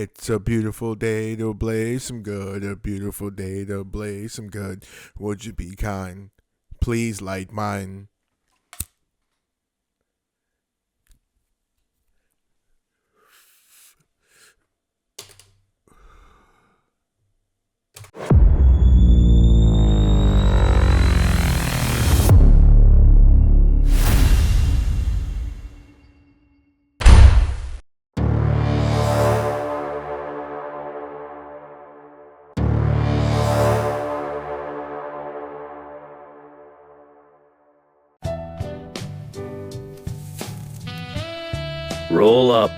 It's a beautiful day to blaze some good, a beautiful day to blaze some good. Would you be kind? Please light mine. Roll up.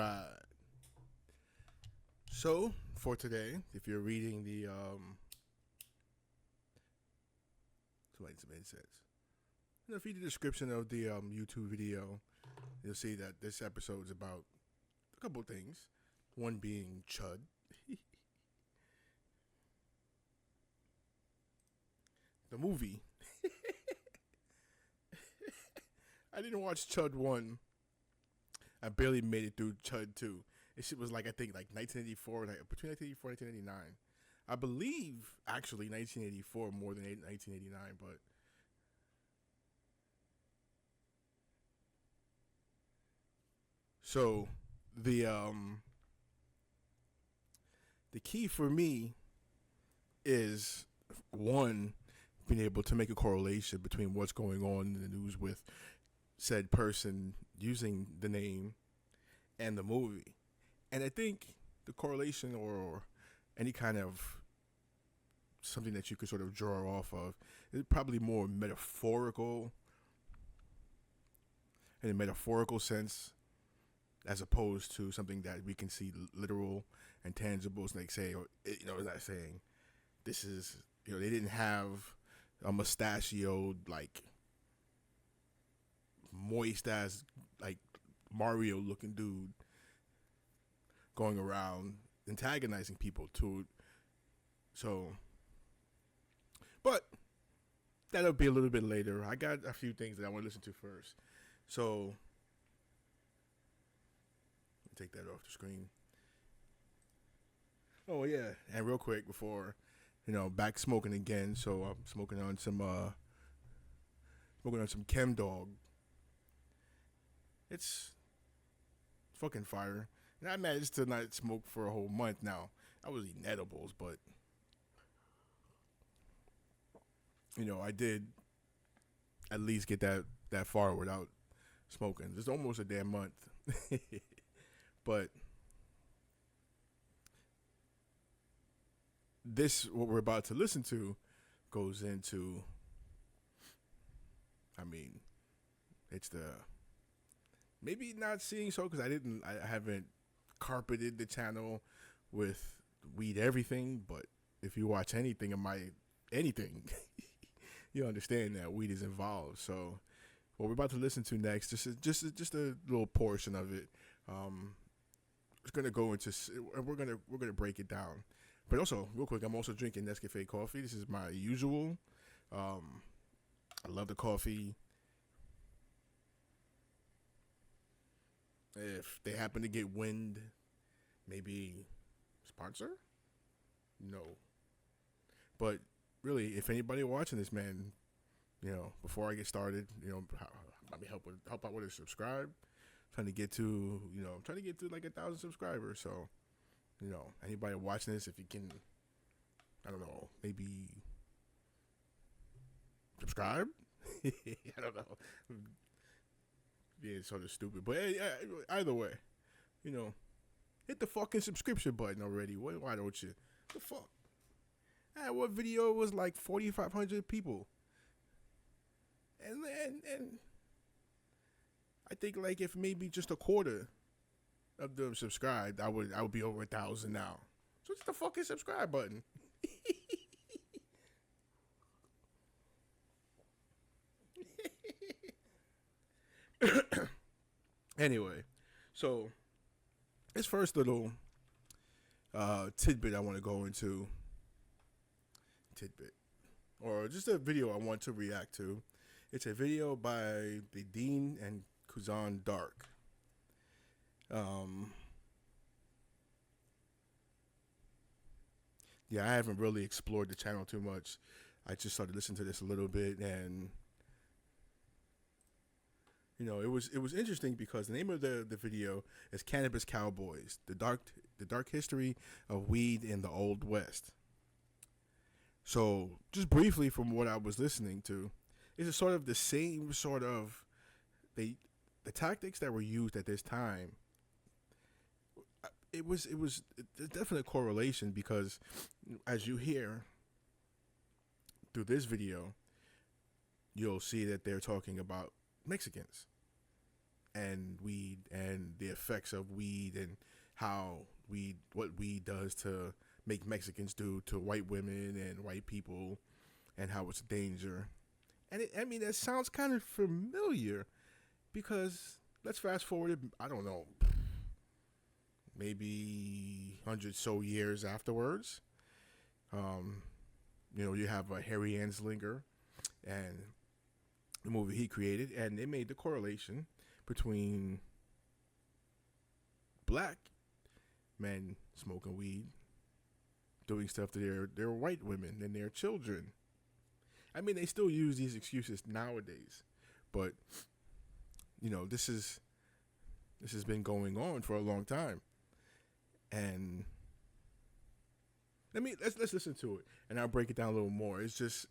right. So for today, if you're reading the if you read the description of the YouTube video, you'll see that this episode is about a couple of things. One being Chud. The movie. I didn't watch Chud 1. I barely made it through Chud 2. This shit was like, I think, like 1984, like between 1984 and 1989. I believe, actually, 1984 more than 1989, but... So, the key for me is, one, being able to make a correlation between what's going on in the news with said person using the name and the movie. And I think the correlation or any kind of something that you could sort of draw off of is probably more metaphorical, in a metaphorical sense, as opposed to something that we can see literal and tangible. It's like say, it's not saying this is, they didn't have a mustachioed, like moist ass, like Mario looking dude going around antagonizing people to. So, but that'll be a little bit later. I got a few things that I want to listen to first. So, take that off the screen. Oh yeah, and real quick before, back smoking again. So I'm smoking on some Chem Dog. It's fucking fire. And I managed to not smoke for a whole month now. I was eating edibles, but I did at least get that far without smoking. It's almost a damn month. But this, what we're about to listen to, goes into, it's the, maybe not seeing so, because I haven't carpeted the channel with weed everything, but if you watch anything of my, anything, you understand that weed is involved. So what we're about to listen to next, just a little portion of it, it's gonna go into, we're gonna break it down. But also, real quick, I'm also drinking Nescafe coffee. This is my usual. I love the coffee. If they happen to get wind, maybe sponsor? No. But really, if anybody watching this, man, before I get started, help out with a subscribe. Trying to get to like 1,000 subscribers. So, anybody watching this, if you can, I don't know, maybe subscribe. I don't know. Being sort of stupid, but either way, hit the fucking subscription button already. Why don't you? The fuck? What video was like 4,500 people, and I think like if maybe just a quarter of them subscribed, I would be over 1,000 now. So hit the fucking subscribe button. Anyway, so this first little tidbit I want to go into, or just a video I want to react to. It's a video by the Dean and Kuzan Dark. Yeah, I haven't really explored the channel too much. I just started listening to this a little bit, and it was interesting because the name of the video is Cannabis Cowboys: the dark history of weed in the Old West. So, just briefly from what I was listening to, it's sort of the same sort of the tactics that were used at this time. It was a definite correlation because, as you hear through this video, you'll see that they're talking about Mexicans. and weed and the effects of weed and what weed does to make Mexicans do to white women and white people and how it's a danger. And that sounds kind of familiar because let's fast forward, I don't know, maybe 100 so years afterwards. You have Harry Anslinger and the movie he created, and they made the correlation between black men smoking weed, doing stuff to their white women and their children. They still use these excuses nowadays, but this has been going on for a long time, and let's listen to it, and I'll break it down a little more. It's just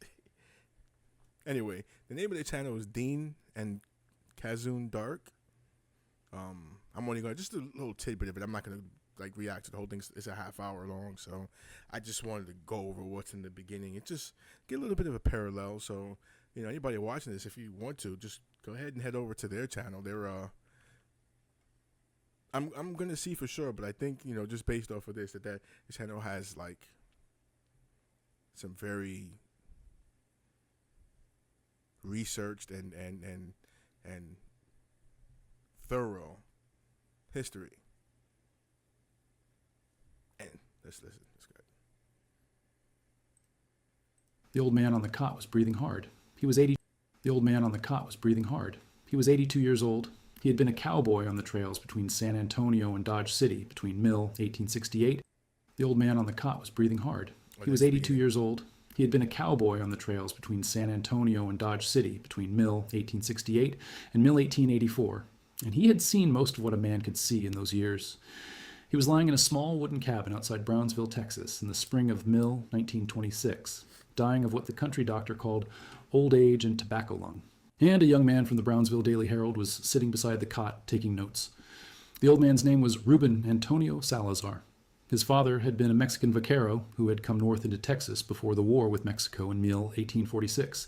anyway. The name of the channel is Dean and Kazun Dark. I'm only going to just a little tidbit of it. I'm not going to react to the whole thing. It's a half hour long, so I just wanted to go over what's in the beginning and just get a little bit of a parallel. So anybody watching this, if you want to, just go ahead and head over to their channel. They're I'm gonna see for sure, but I think just based off of this that the channel has some very researched and thorough history. And let's listen. Let's go. The old man on the cot was breathing hard. He was 80. The old man on the cot was breathing hard. He was 82 years old. He had been a cowboy on the trails between San Antonio and Dodge City between Mill, 1868. The old man on the cot was breathing hard. He was 82 years old. He had been a cowboy on the trails between San Antonio and Dodge City between Mill, 1868, and Mill, 1884, and he had seen most of what a man could see in those years. He was lying in a small wooden cabin outside Brownsville, Texas, in the spring of Mill, 1926, dying of what the country doctor called old age and tobacco lung. And a young man from the Brownsville Daily Herald was sitting beside the cot taking notes. The old man's name was Ruben Antonio Salazar. His father had been a Mexican vaquero who had come north into Texas before the war with Mexico in Mill, 1846.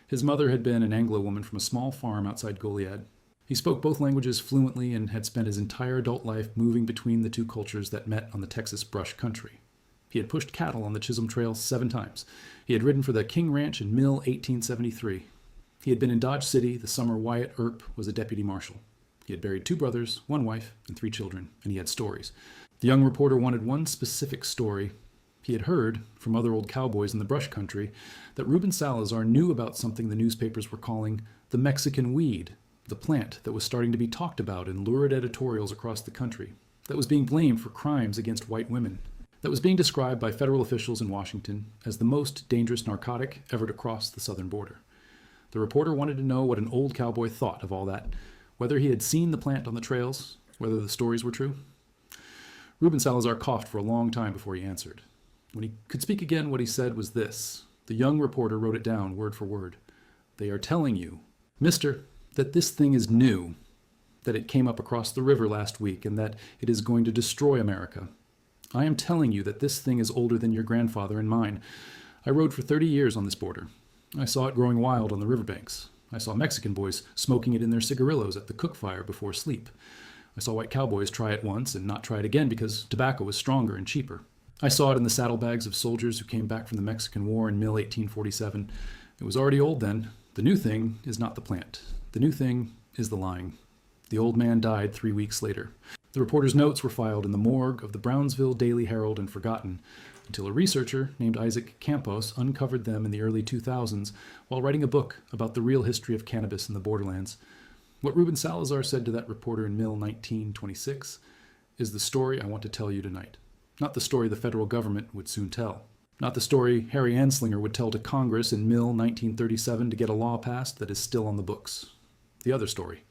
His mother had been an Anglo woman from a small farm outside Goliad. He spoke both languages fluently and had spent his entire adult life moving between the two cultures that met on the Texas brush country. He had pushed cattle on the Chisholm Trail 7 times. He had ridden for the King Ranch in Mill, 1873. He had been in Dodge City the summer Wyatt Earp was a deputy marshal. He had buried 2 brothers, 1 wife, and 3 children, and he had stories. The young reporter wanted one specific story. He had heard, from other old cowboys in the brush country, that Ruben Salazar knew about something the newspapers were calling the Mexican weed, the plant that was starting to be talked about in lurid editorials across the country, that was being blamed for crimes against white women, that was being described by federal officials in Washington as the most dangerous narcotic ever to cross the southern border. The reporter wanted to know what an old cowboy thought of all that, whether he had seen the plant on the trails, whether the stories were true. Ruben Salazar coughed for a long time before he answered. When he could speak again, what he said was this. The young reporter wrote it down word for word. They are telling you, mister, that this thing is new, that it came up across the river last week, and that it is going to destroy America. I am telling you that this thing is older than your grandfather and mine. I rode for 30 years on this border. I saw it growing wild on the riverbanks. I saw Mexican boys smoking it in their cigarillos at the cook fire before sleep. I saw white cowboys try it once and not try it again because tobacco was stronger and cheaper. I saw it in the saddlebags of soldiers who came back from the Mexican War in Mill 1847. It was already old then. The new thing is not the plant. The new thing is the lying. The old man died 3 weeks later. The reporter's notes were filed in the morgue of the Brownsville Daily Herald and forgotten, until a researcher named Isaac Campos uncovered them in the early 2000s while writing a book about the real history of cannabis in the borderlands. What Ruben Salazar said to that reporter in Mill 1926 is the story I want to tell you tonight. Not the story the federal government would soon tell. Not the story Harry Anslinger would tell to Congress in Mill 1937 to get a law passed that is still on the books. The other story.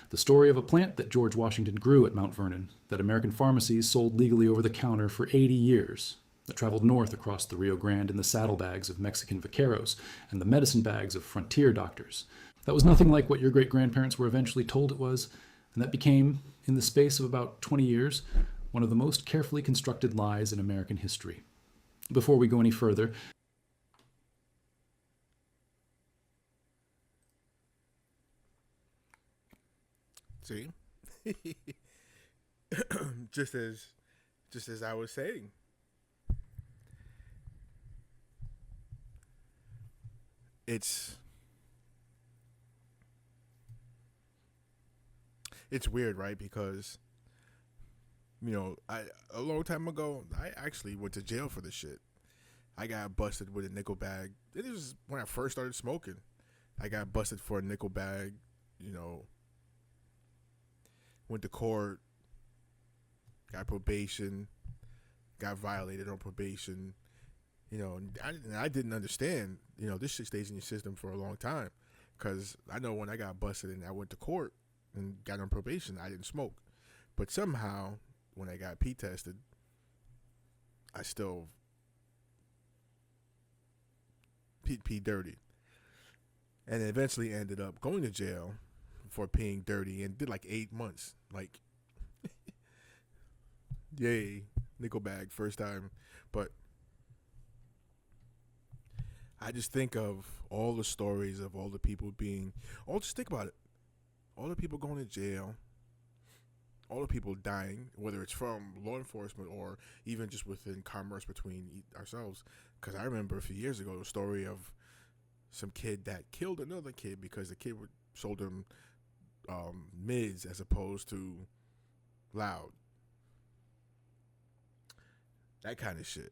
The story of a plant that George Washington grew at Mount Vernon, that American pharmacies sold legally over the counter for 80 years, that traveled north across the Rio Grande in the saddlebags of Mexican vaqueros and the medicine bags of frontier doctors. That was nothing like what your great-grandparents were eventually told it was, and that became, in the space of about 20 years, one of the most carefully constructed lies in American history. Before we go any further, See, just as I was saying, it's weird, right? Because I a long time ago, I actually went to jail for this shit. I got busted with a nickel bag. It was when I first started smoking. I got busted for a nickel bag. You know, went to court, got probation, got violated on probation. And I didn't understand. This shit stays in your system for a long time. Because I know when I got busted and I went to court and got on probation, I didn't smoke. But somehow, when I got P tested, I still P dirty. And eventually ended up going to jail for peeing dirty and did like 8 months. Like, yay, nickel bag, first time. But I just think of all the stories of all the people just think about it. All the people going to jail, all the people dying, whether it's from law enforcement or even just within commerce between ourselves. Because I remember a few years ago the story of some kid that killed another kid because the kid sold him mids as opposed to loud. That kind of shit.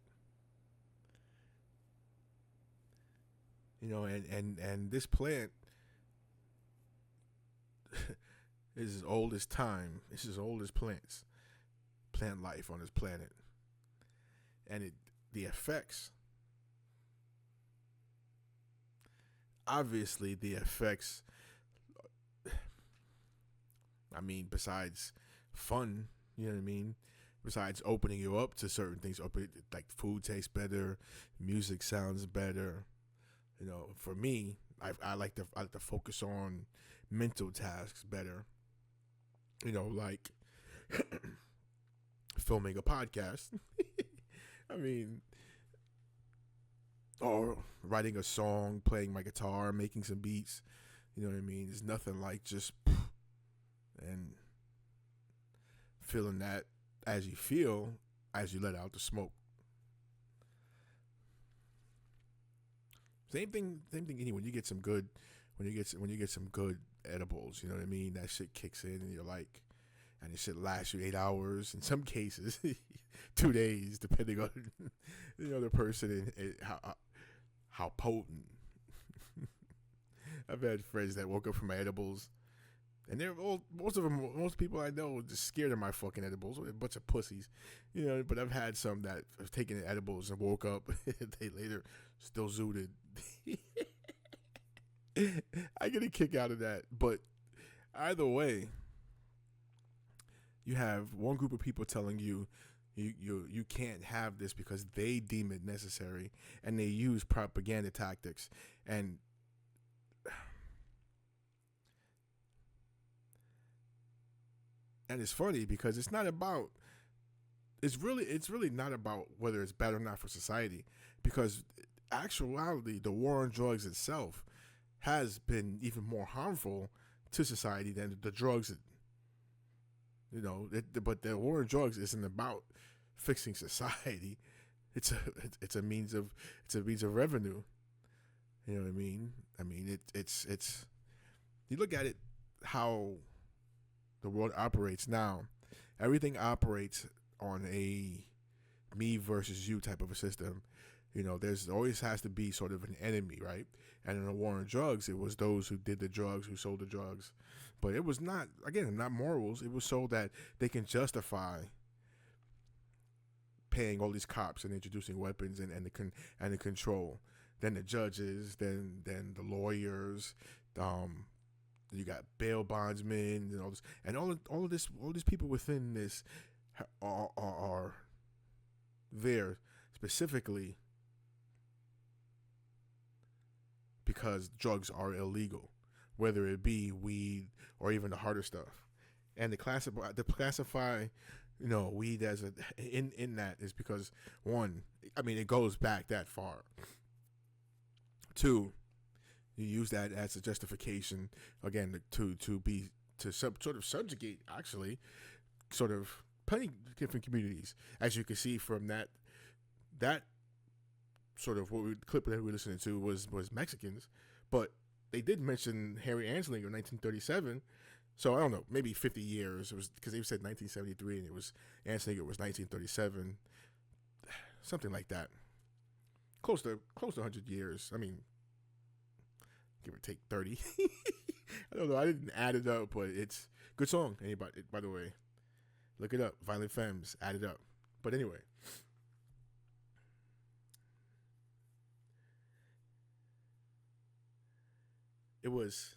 And this plant is as old as time. It's as old as plants. Plant life on this planet. And the effects. Obviously, the effects, besides fun, you know what I mean? Besides opening you up to certain things, like food tastes better, music sounds better. For me, I like to focus on mental tasks better. Like filming a podcast. Or writing a song, playing my guitar, making some beats. You know what I mean? There's nothing like just and feeling that as you feel as you let out the smoke. Same thing. When you get some good edibles, you know what I mean? That shit kicks in and you're like, and it shit lasts you 8 hours. In some cases, 2 days, depending on the person and how potent. I've had friends that woke up from my edibles, and most people I know are just scared of my fucking edibles. A bunch of pussies, But I've had some that have taken the edibles and woke up a day later still zooted. I get a kick out of that, but either way, you have one group of people telling you you can't have this because they deem it necessary, and they use propaganda tactics. And it's funny because it's really not about whether it's bad or not for society, because actuality, the war on drugs itself has been even more harmful to society than the drugs. But the war on drugs isn't about fixing society. It's a means of revenue. You know what I mean? It's you look at it how the world operates now. Everything operates on a me versus you type of a system. There's always has to be sort of an enemy, right? And in the war on drugs, it was those who did the drugs, who sold the drugs. But it was not morals. It was so that they can justify paying all these cops and introducing weapons and the control. Then the judges, then the lawyers, you got bail bondsmen and all this, and all these people within this are there specifically because drugs are illegal, whether it be weed or even the harder stuff. And to classify, weed as in that is because, one, it goes back that far. Two, you use that as a justification again to be sort of subjugate, actually, sort of plenty different communities, as you can see from that sort of clip that we were listening to was Mexicans, but they did mention Harry Anslinger in 1937. So I don't know, maybe 50 years. It was because they said 1973 and it was Anslinger was 1937, something like that. Close to 100 years. I mean, give or take 30. I don't know. I didn't add it up, but it's good song. Anybody, by the way, look it up. Violent Femmes, add it up. But anyway, it was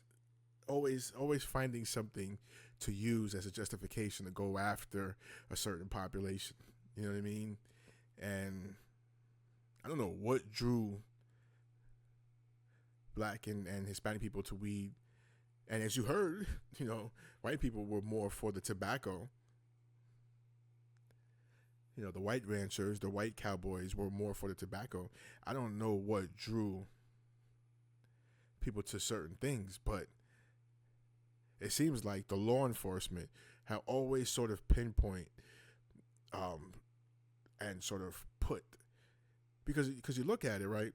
always finding something to use as a justification to go after a certain population. You know what I mean? And I don't know what drew black and Hispanic people to weed. And as you heard, white people were more for the tobacco. The white ranchers, the white cowboys were more for the tobacco. I don't know what drew people to certain things, but it seems like the law enforcement have always sort of pinpoint and sort of put, because you look at it, right?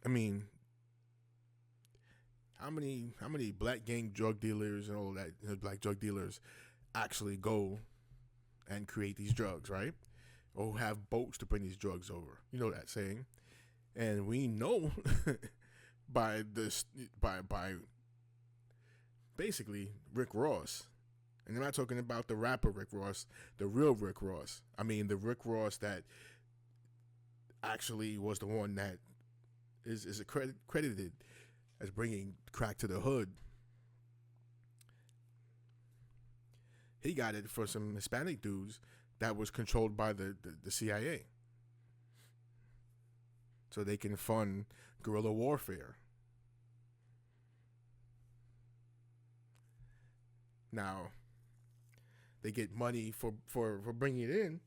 I mean, how many black gang drug dealers and all of that, black drug dealers actually go and create these drugs, right? Or have boats to bring these drugs over. You know that saying. And we know by basically Rick Ross. And I'm not talking about the rapper Rick Ross, the real Rick Ross. I mean the Rick Ross that actually was the one that is credited as bringing crack to the hood. He got it for some Hispanic dudes that was controlled by the CIA. So they can fund guerrilla warfare. Now, they get money for bringing it in.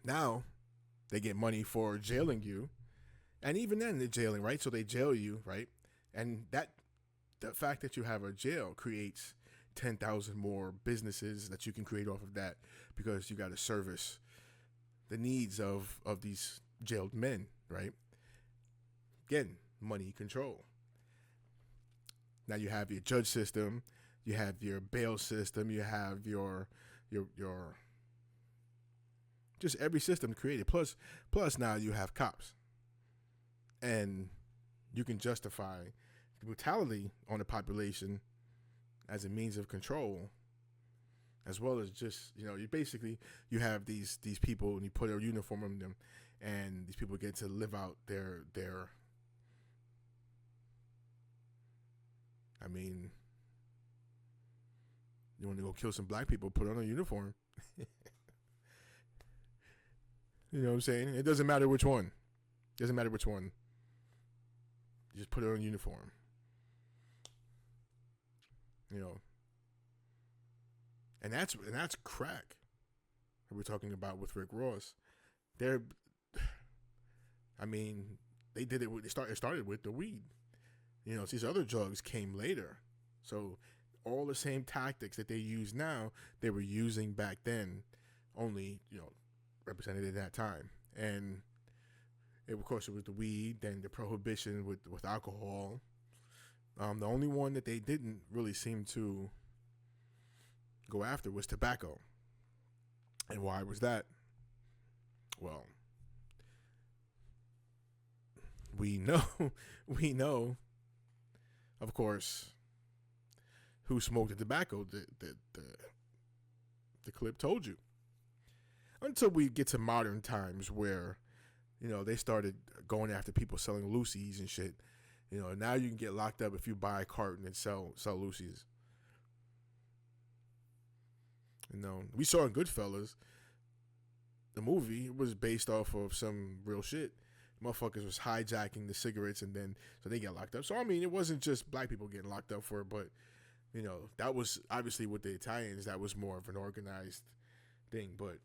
Now, they get money for jailing you. And even then, they're jailing, right? So they jail you, right? And the fact that you have a jail creates 10,000 more businesses that you can create off of that, because you got to service the needs of these jailed men, right? Again, money control. Now you have your judge system, you have your bail system, you have your just every system created. Plus now you have cops, and you can justify brutality on the population as a means of control, as well as just, you have these people and you put a uniform on them, and these people get to live out their I mean, you want to go kill some black people, put on a uniform. You know what I'm saying? It doesn't matter which one. You just put it on a uniform. And that's crack that we're talking about with Rick Ross. They did it. It started with the weed. These other drugs came later. So all the same tactics that they use now, they were using back then, only represented at that time. And of course, it was the weed, then the prohibition with alcohol. The only one that they didn't really seem to go after was tobacco. And why was that? Well, we know, of course, who smoked the tobacco. The clip told you. Until we get to modern times where, they started going after people selling loosies and shit. Now you can get locked up if you buy a carton and sell loosies. We saw in Goodfellas, the movie was based off of some real shit. Motherfuckers was hijacking the cigarettes, and then so they got locked up. So it wasn't just black people getting locked up for it, but that was obviously with the Italians. That was more of an organized thing. But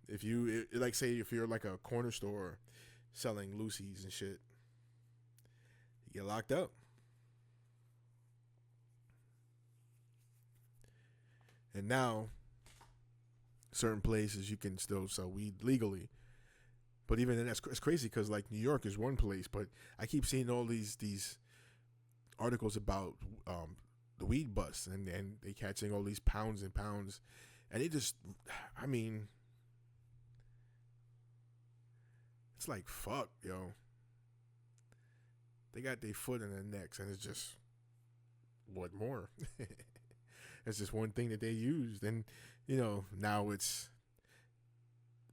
if you if you're like a corner store selling loosies and shit, You get locked up. And now, certain places you can still sell weed legally. But even then, it's crazy because like New York is one place, but I keep seeing all these articles about the weed bust and they catching all these pounds and pounds, and it just, I mean, it's like fuck, yo. They got their foot in their necks, and it's just what more? It's just one thing that they used, and now it's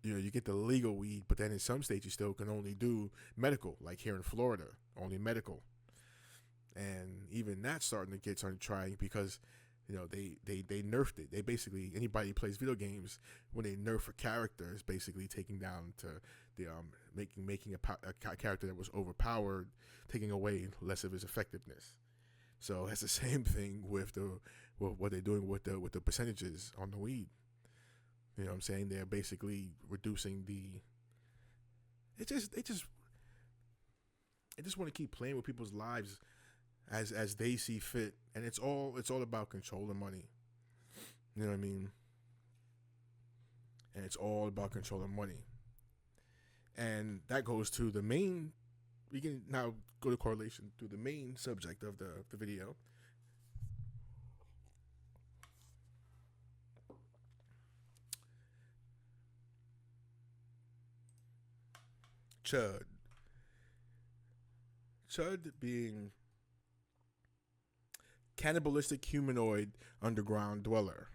you get the legal weed, but then in some states you still can only do medical, like here in Florida, only medical. And even that's starting to get on trying because they nerfed it. They basically, anybody who plays video games, when they nerf a character, is basically taking down to the making a character that was overpowered, taking away less of his effectiveness. So that's the same thing with what they're doing with the percentages on the weed. You know what I'm saying? They're basically reducing the. They just want to keep playing with people's lives as they see fit, and it's all about controlling money. You know what I mean? And it's all about controlling money. And that goes to the main. We can now go to correlation to the main subject of the video. Chud. Chud being cannibalistic humanoid underground dweller.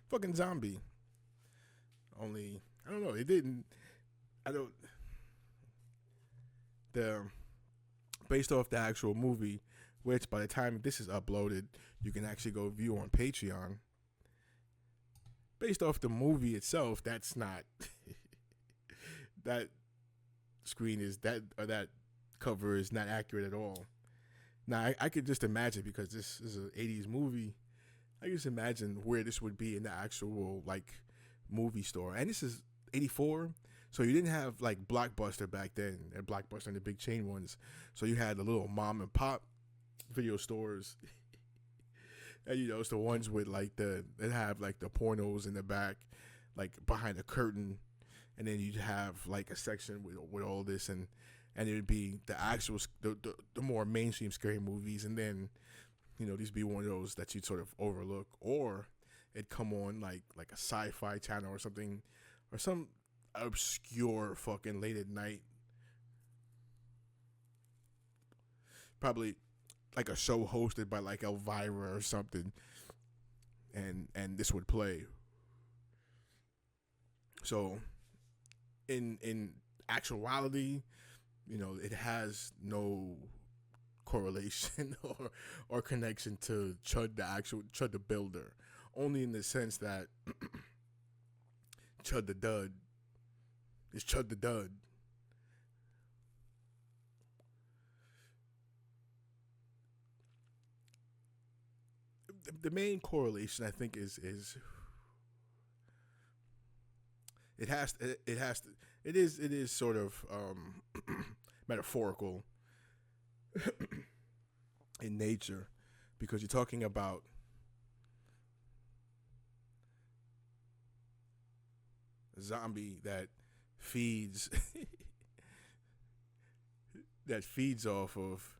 Fucking zombie. Only, I don't know, it didn't, I don't, based off the actual movie, which by the time this is uploaded, you can actually go view on Patreon. Based off the movie itself, that's not, that screen is, that cover is not accurate at all. Now, I could just imagine, because this is an 80s movie, I can just imagine where this would be in the actual, like, movie store. And this is 84, so you didn't have, like, Blockbuster back then, and Blockbuster and the big chain ones. So you had the little mom and pop video stores. And, it's the ones with, like, that have, like, the pornos in the back, like, behind a curtain. And then you'd have, like, a section with all this, and it would be the actual, the more mainstream scary movies, and then, these be one of those that you'd sort of overlook, or it'd come on like a sci-fi channel or something, or some obscure fucking late at night, probably like a show hosted by like Elvira or something, and this would play. So, in actuality, it has no correlation or connection to Chud the builder, only in the sense that Chud the dud is Chud the dud. The main correlation, I think, is it is sort of metaphorical in nature, because you're talking about a zombie that feeds off of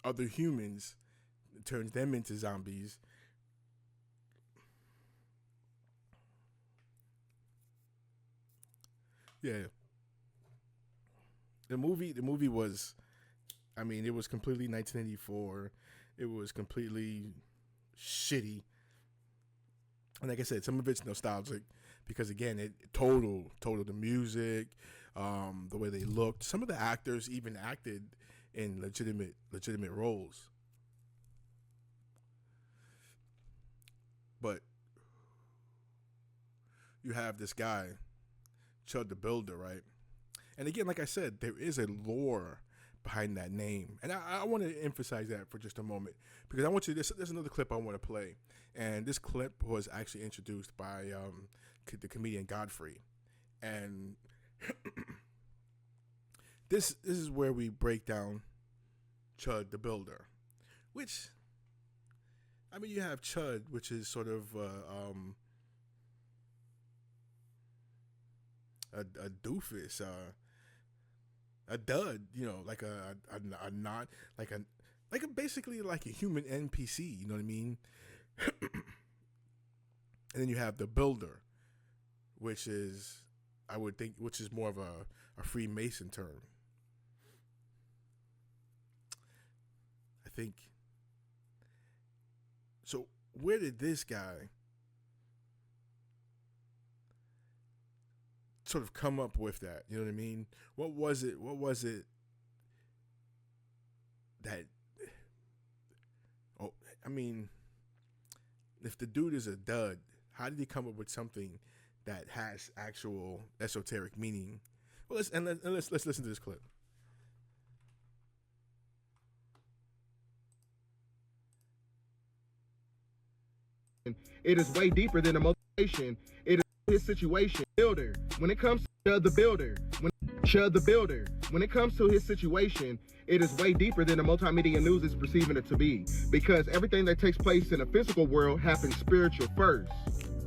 other humans, turns them into zombies. Yeah. The movie was, I mean, it was completely 1984. It was completely shitty. And like I said, some of it's nostalgic because, again, it total the music, the way they looked. Some of the actors even acted in legitimate roles. But you have this guy, Chud the Builder, right? And again, like I said, there is a lore behind that name. And I want to emphasize that for just a moment, because I want you, there's another clip I want to play. And this clip was actually introduced by the comedian Godfrey. And this is where we break down Chud the Builder, which I mean you have Chud, which is sort of a doofus, a dud, like a not like a basically like a human NPC, you know what I mean? And then you have the Builder, which is I would think which is more of a Freemason term. I think. So where did this guy sort of come up with that? You know what I mean? What was it? What was it that? Oh, I mean, if the dude is a dud, how did he come up with something that has actual esoteric meaning? Well, let's listen to this clip. It is way deeper than a motivation. It is his situation. Builder. When it comes to Chud the Builder, when it comes to his situation, it is way deeper than the multimedia news is perceiving it to be. Because everything that takes place in the physical world happens spiritual first.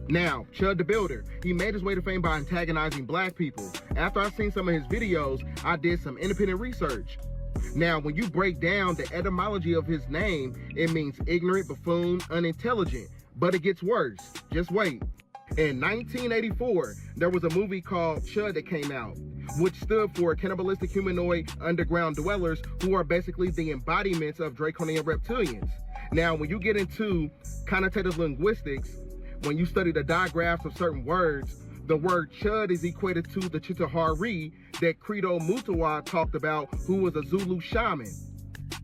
Now, Chud the Builder, he made his way to fame by antagonizing black people. After I seen some of his videos, I did some independent research. Now, when you break down the etymology of his name, it means ignorant, buffoon, unintelligent. But it gets worse. Just wait. In 1984, there was a movie called Chud that came out, which stood for cannibalistic humanoid underground dwellers, who are basically the embodiments of draconian reptilians. Now, when you get into connotative linguistics, when you study the digraphs of certain words, the word Chud is equated to the Chitahari that Credo Mutawa talked about, who was a Zulu shaman.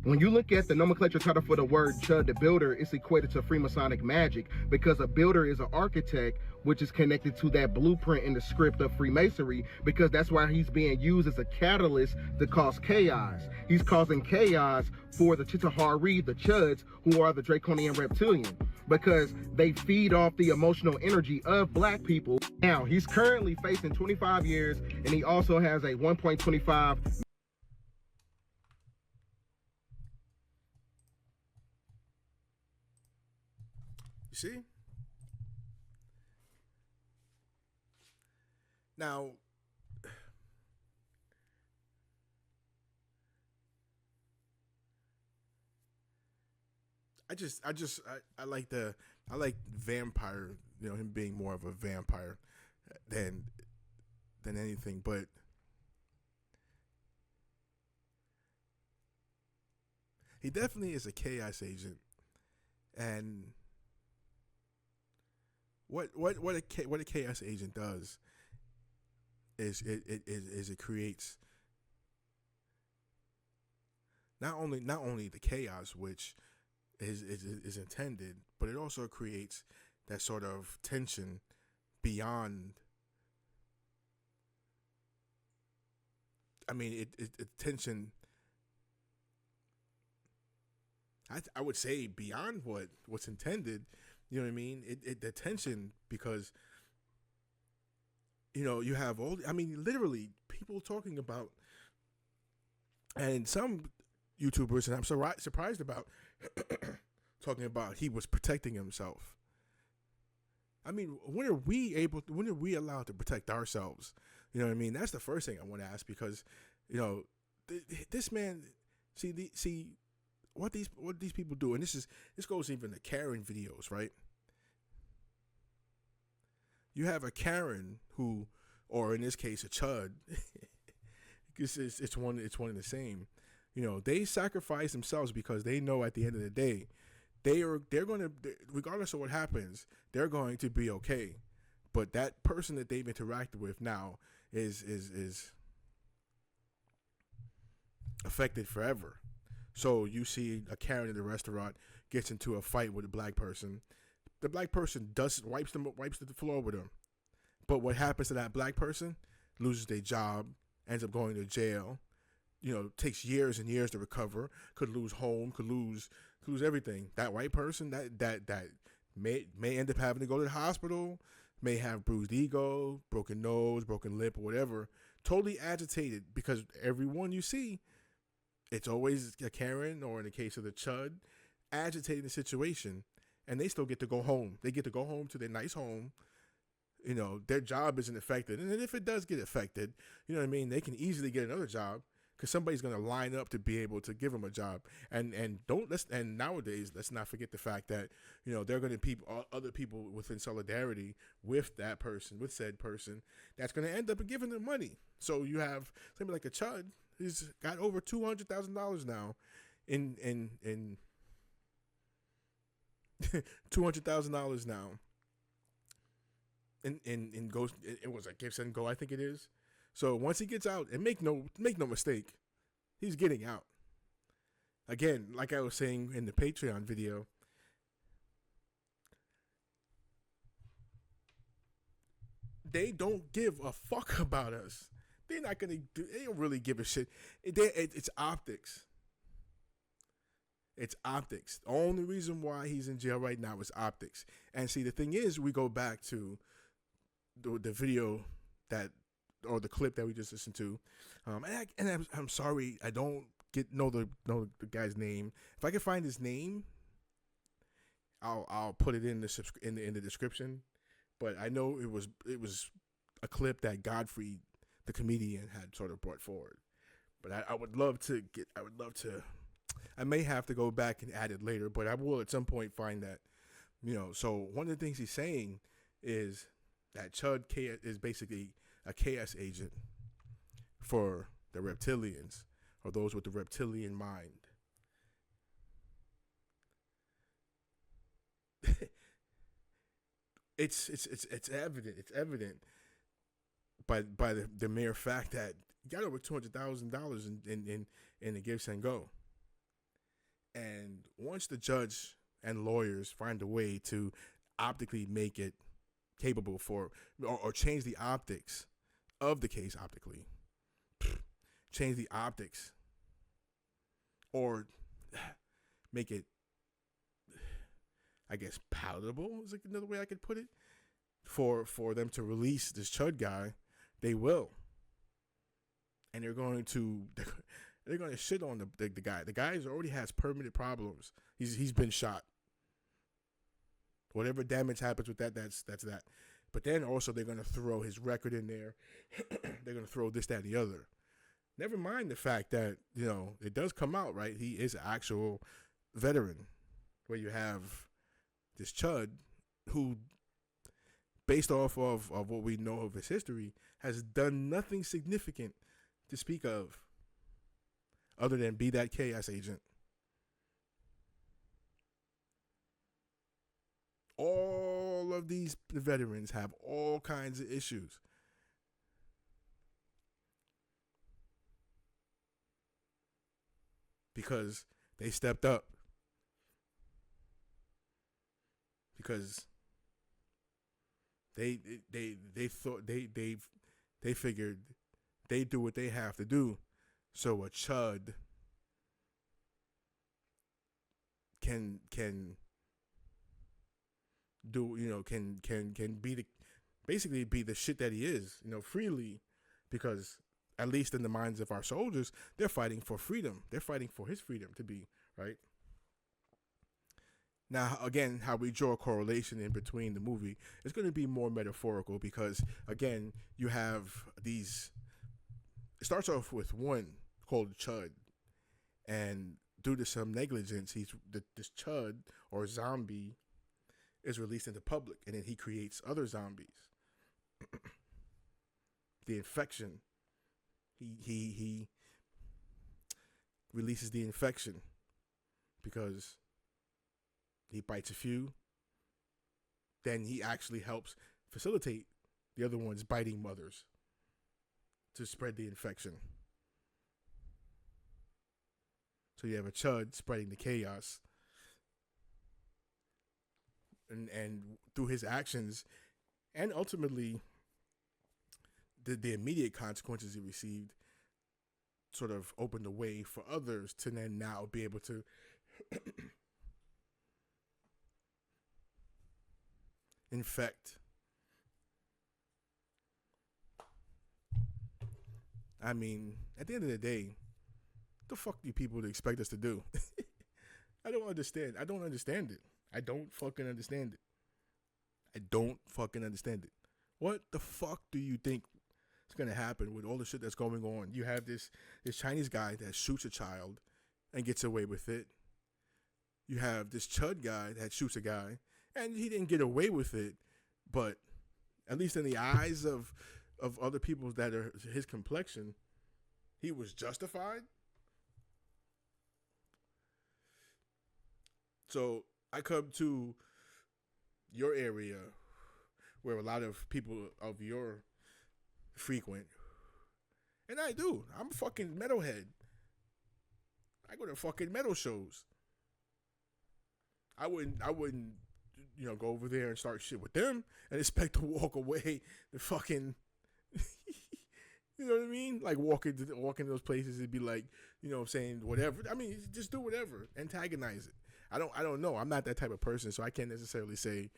When you look at the nomenclature title for the word Chud the Builder, it's equated to Freemasonic magic, because a builder is an architect, which is connected to that blueprint in the script of Freemasonry, because that's why he's being used as a catalyst to cause chaos. He's causing chaos for the Chitahari, the Chuds, who are the draconian reptilian, because they feed off the emotional energy of black people. Now, he's currently facing 25 years, and he also has a 1.25. See? Now, I like vampire, him being more of a vampire than anything, but he definitely is a chaos agent. And what a chaos agent does is it creates not only the chaos which is intended, but it also creates that sort of tension beyond. I mean, it tension. I would say beyond what's intended. You know what I mean? The tension, because you have literally people talking about, and some YouTubers, and I'm surprised about talking about he was protecting himself. I mean, when are we allowed to protect ourselves? You know what I mean? That's the first thing I want to ask, because this man, see what these people do, and this goes even to Karen videos, right? You have a Karen who, or in this case a Chud, because it's one and the same. They sacrifice themselves because they know at the end of the day, they're going to, regardless of what happens, they're going to be okay. But that person that they've interacted with now is affected forever. So you see a Karen in the restaurant gets into a fight with a black person. The black person wipes the floor with them. But what happens to that black person? Loses their job, ends up going to jail. Takes years and years to recover. Could lose home. Could lose everything. That white person that may end up having to go to the hospital. May have bruised ego, broken nose, broken lip, or whatever, totally agitated because everyone you see, it's always a Karen, or in the case of the Chud, agitating the situation, and they still get to go home. They get to go home to their nice home. You know, their job isn't affected. And if it does get affected, you know what I mean, they can easily get another job because somebody's going to line up to be able to give them a job. And nowadays, let's not forget the fact that, you know, there are going to be other people within solidarity with that person, with said person, that's going to end up giving them money. So you have somebody like a Chud who's got over $200,000 now in $200,000 now. In Ghost, it was a Gifts and Go, I think it is. So once he gets out, and make no mistake, he's getting out. Again, like I was saying in the Patreon video, they don't give a fuck about us. They're not gonna do. They don't really give a shit. It's optics. It's optics. The only reason why he's in jail right now is optics. And see, the thing is, we go back to the video or the clip that we just listened to, and I'm sorry, I don't know the guy's name. If I can find his name, I'll put it in the description. But I know it was a clip that Godfrey, the comedian, had sort of brought forward. But I would love to. I may have to go back and add it later, but I will at some point find that. You know, so one of the things he's saying is that Chud is basically a chaos agent for the reptilians, or those with the reptilian mind. It's evident. It's evident by the mere fact that you got over $200,000 in the Gifts and Go. And once the judge and lawyers find a way to optically make it capable for, or change the optics of the case optically, change the optics, or make it, I guess, palatable is like another way I could put it, for them to release this Chud guy, they will. And they're going to shit on the guy. The guy already has permanent problems. He's been shot. Whatever damage happens with that, that's that. But then also they're going to throw his record in there. They're going to throw this, that, and the other. Never mind the fact that, you know, it does come out, right? He is an actual veteran, where you have this Chud who, based off of what we know of his history, has done nothing significant to speak of other than be that chaos agent. All of these veterans have all kinds of issues. Because they stepped up. Because they thought they figured they do what they have to do, so a Chud can do, you know, can be basically be the shit that he is, you know, freely, because at least in the minds of our soldiers, they're fighting for freedom. They're fighting for his freedom to be, right? Now, again, how we draw a correlation in between the movie is going to be more metaphorical because, again, you have these. It starts off with one called Chud, and due to some negligence, this Chud or zombie is released into public, and then he creates other zombies. The infection. He releases the infection because he bites a few. Then he actually helps facilitate the other ones biting mothers to spread the infection. So you have a Chud spreading the chaos. And through his actions, and ultimately the immediate consequences he received, sort of opened the way for others to then now be able to infect I mean, at the end of the day, what the fuck do people expect us to do? I don't understand. I don't understand it. I don't fucking understand it. I don't fucking understand it. What the fuck do you think is gonna happen with all the shit that's going on? You have this Chinese guy that shoots a child and gets away with it. You have this Chud guy that shoots a guy and he didn't get away with it, but at least in the eyes of other people that are his complexion, he was justified. So I come to your area where a lot of people of your frequent, and I do. I'm a fucking metalhead. I go to fucking metal shows. I wouldn't, go over there and start shit with them and expect to walk away the fucking, you know what I mean? Like walking to those places and be like, saying whatever. I mean, just do whatever. Antagonize it. I don't know. I'm not that type of person, so I can't necessarily say,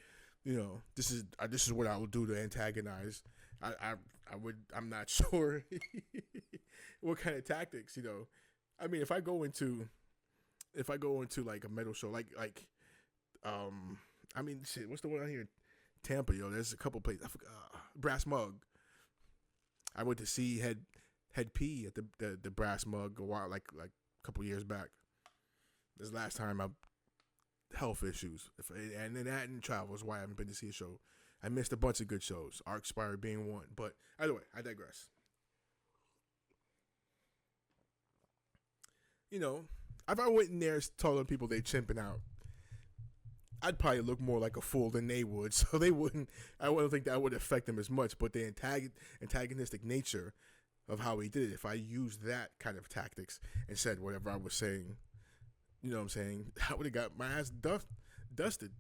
this is what I will do to antagonize. I'm not sure what kind of tactics, I mean, if I go into like a metal show, I mean, shit, what's the one out here in Tampa, there's a couple places. I forgot, Brass Mug. I went to see Head P at the Brass Mug a while, like a couple years back. This last time health issues, and then that and travel is why I haven't been to see a show. I missed a bunch of good shows, Arc Spire being one. But either way, I digress. If I went in there telling people they chimping out, I'd probably look more like a fool than they would. So they wouldn't. I wouldn't think that would affect them as much. But the antagonistic nature of how he did it, if I used that kind of tactics and said whatever I was saying, you know what I'm saying, I would have got my ass dusted.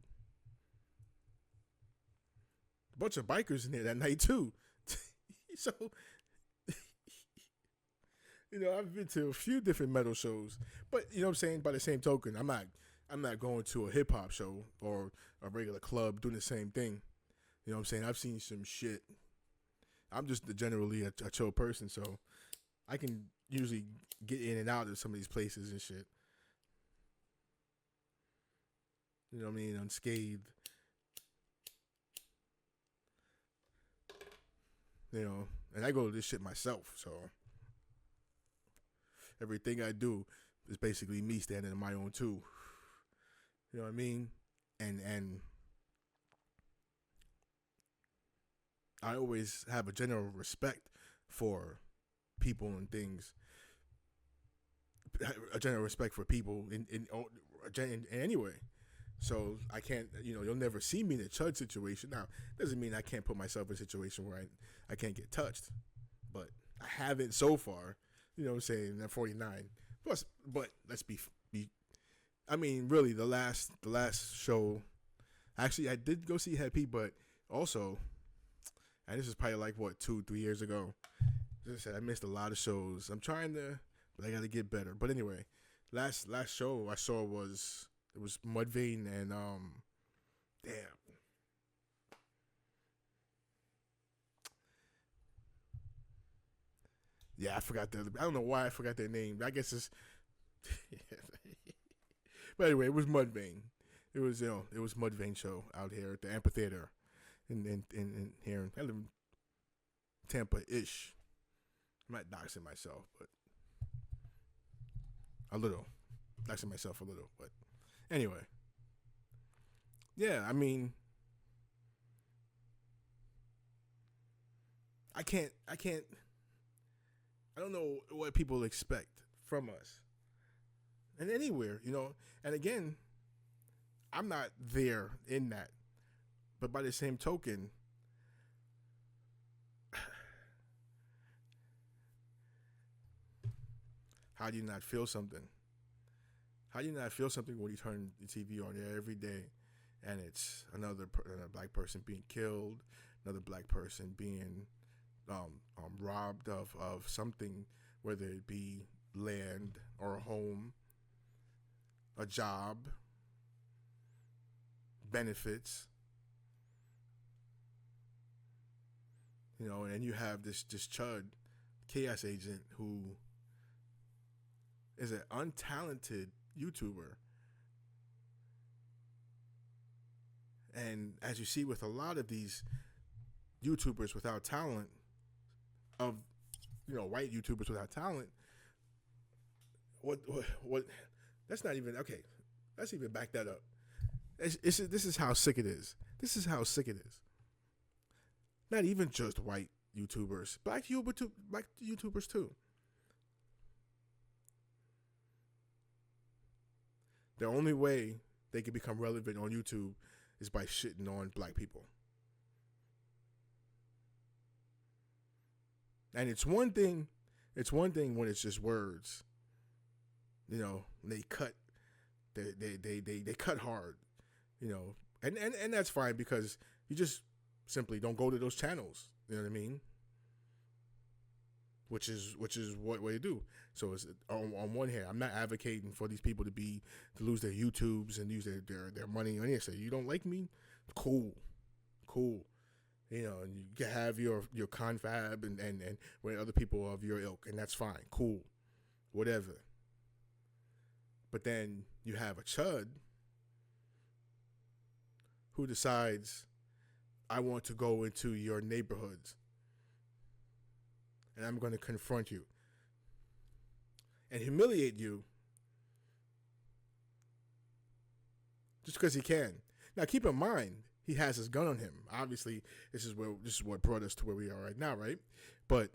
A bunch of bikers in there that night too. So, I've been to a few different metal shows, but you know what I'm saying. By the same token, I'm not going to a hip hop show or a regular club doing the same thing. You know what I'm saying. I've seen some shit. I'm just generally a chill person, so I can usually get in and out of some of these places and shit. You know what I mean? Unscathed. And I go to this shit myself, so everything I do is basically me standing on my own too. You know what I mean? And I always have a general respect for people and things. A general respect for people in any way. So I can't, you'll never see me in a Chud situation. Now, doesn't mean I can't put myself in a situation where I can't get touched. But I haven't so far, you know what I'm saying, at 49. Plus, but let's be I mean, really, the last show, actually, I did go see Happy, but also, and this is probably like, 2-3 years ago. As I said, I missed a lot of shows. I'm trying to, but I got to get better. But anyway, last show I saw was Mudvayne and damn. Yeah, I forgot I don't know why I forgot their name. I guess it's but anyway, it was Mudvayne. It was Mudvayne show out here at the amphitheater in here in Tampa-ish. I'm not doxing myself, but a little. Doxing myself a little, but anyway. Yeah, I mean, I don't know what people expect from us. And anywhere, and again, I'm not there in that. But by the same token, how do you not feel something? How do you not feel something when you turn the TV on there every day and it's another black person being killed, another black person being robbed of something, whether it be land or a home, a job, benefits, and you have this Chud chaos agent who is an untalented YouTuber. And as you see with a lot of these YouTubers without talent, of white YouTubers without talent, what that's not even okay. Let's even back that up. This is how sick it is. This is how sick it is. Not even just white YouTubers, black YouTubers too. The only way they can become relevant on YouTube is by shitting on black people. And it's one thing when it's just words. They cut hard, and that's fine because you just simply don't go to those channels. You know what I mean? Which is what they do. So it's, on one hand, I'm not advocating for these people to lose their YouTubes and use their money on it. So you don't like me? Cool. And you can have your confab and with other people of your ilk, and that's fine. Cool. Whatever. But then you have a Chud who decides, I want to go into your neighborhoods and I'm going to confront you and humiliate you just because he can. Now, keep in mind, he has his gun on him. Obviously, this is what brought us to where we are right now, right? But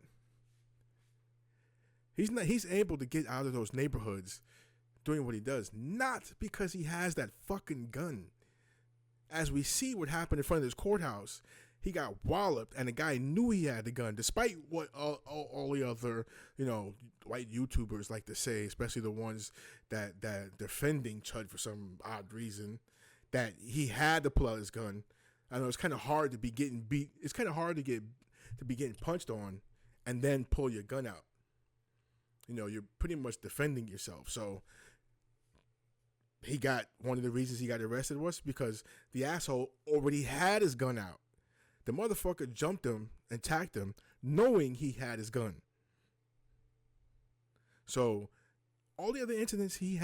he's able to get out of those neighborhoods doing what he does, not because he has that fucking gun. As we see what happened in front of this courthouse, he got walloped, and the guy knew he had the gun, despite what all the other, white YouTubers like to say, especially the ones that defending Chud for some odd reason, that he had to pull out his gun. I know it's kind of hard to be getting beat. It's kind of hard to be getting punched on, and then pull your gun out. You're pretty much defending yourself. So one of the reasons he got arrested was because the asshole already had his gun out. The motherfucker jumped him and attacked him knowing he had his gun. So all the other incidents he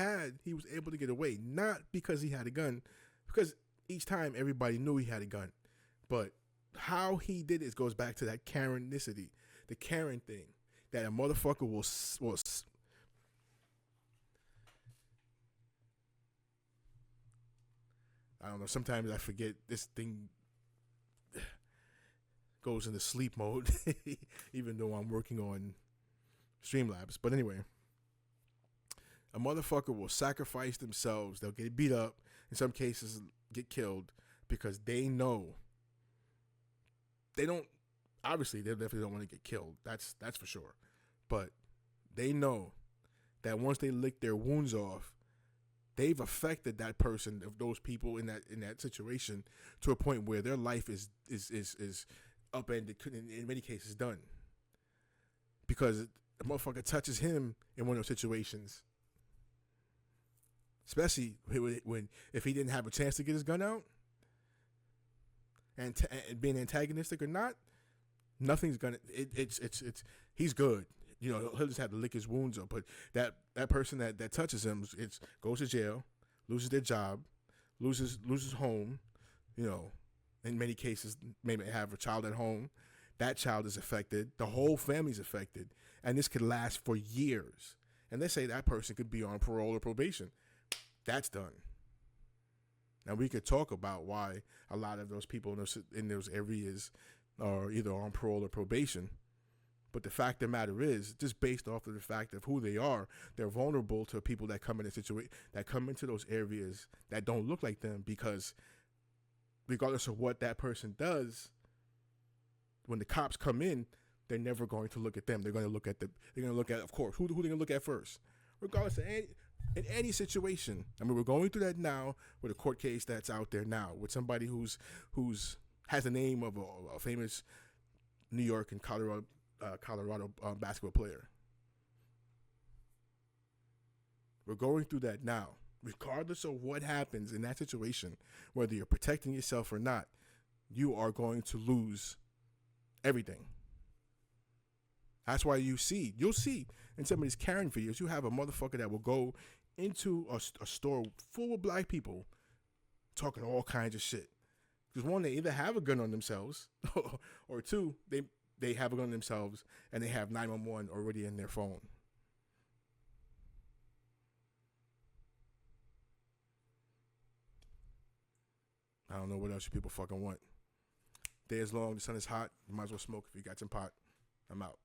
was able to get away, not because he had a gun, because each time everybody knew he had a gun. But how he did it goes back to that Karenicity, the Karen thing, that a motherfucker will I don't know, sometimes I forget this thing goes into sleep mode, even though I'm working on Streamlabs. But anyway, a motherfucker will sacrifice themselves. They'll get beat up. In some cases, get killed because they know. They definitely don't want to get killed. That's for sure. But they know that once they lick their wounds off, they've affected that person, of those people in that situation, to a point where their life is upended, in many cases done, because a motherfucker touches him in one of those situations, especially if he didn't have a chance to get his gun out, and being antagonistic or not, nothing's gonna. He's good. He'll just have to lick his wounds up. But that person that touches him, goes to jail, loses their job, loses home. In many cases, maybe have a child at home. That child is affected. The whole family's affected. And this could last for years. And they say that person could be on parole or probation. That's done. Now, we could talk about why a lot of those people in those areas are either on parole or probation. But the fact of the matter is, just based off of the fact of who they are, they're vulnerable to people that come into those areas that don't look like them, because regardless of what that person does, when the cops come in, they're never going to look at them. They're going to look at of course, who they're going to look at first, regardless of in any situation. I mean, we're going through that now with a court case that's out there now with somebody who's has the name of a famous New York and Colorado basketball player. We're going through that now. Regardless of what happens in that situation, whether you're protecting yourself or not, you are going to lose everything. That's why you'll see in some of these Karen videos, you have a motherfucker that will go into a store full of black people talking all kinds of shit. Because one, they either have a gun on themselves, or two, they have a gun on themselves and they have 911 already in their phone. I don't know what else you people fucking want. Day is long, the sun is hot. You might as well smoke if you got some pot. I'm out.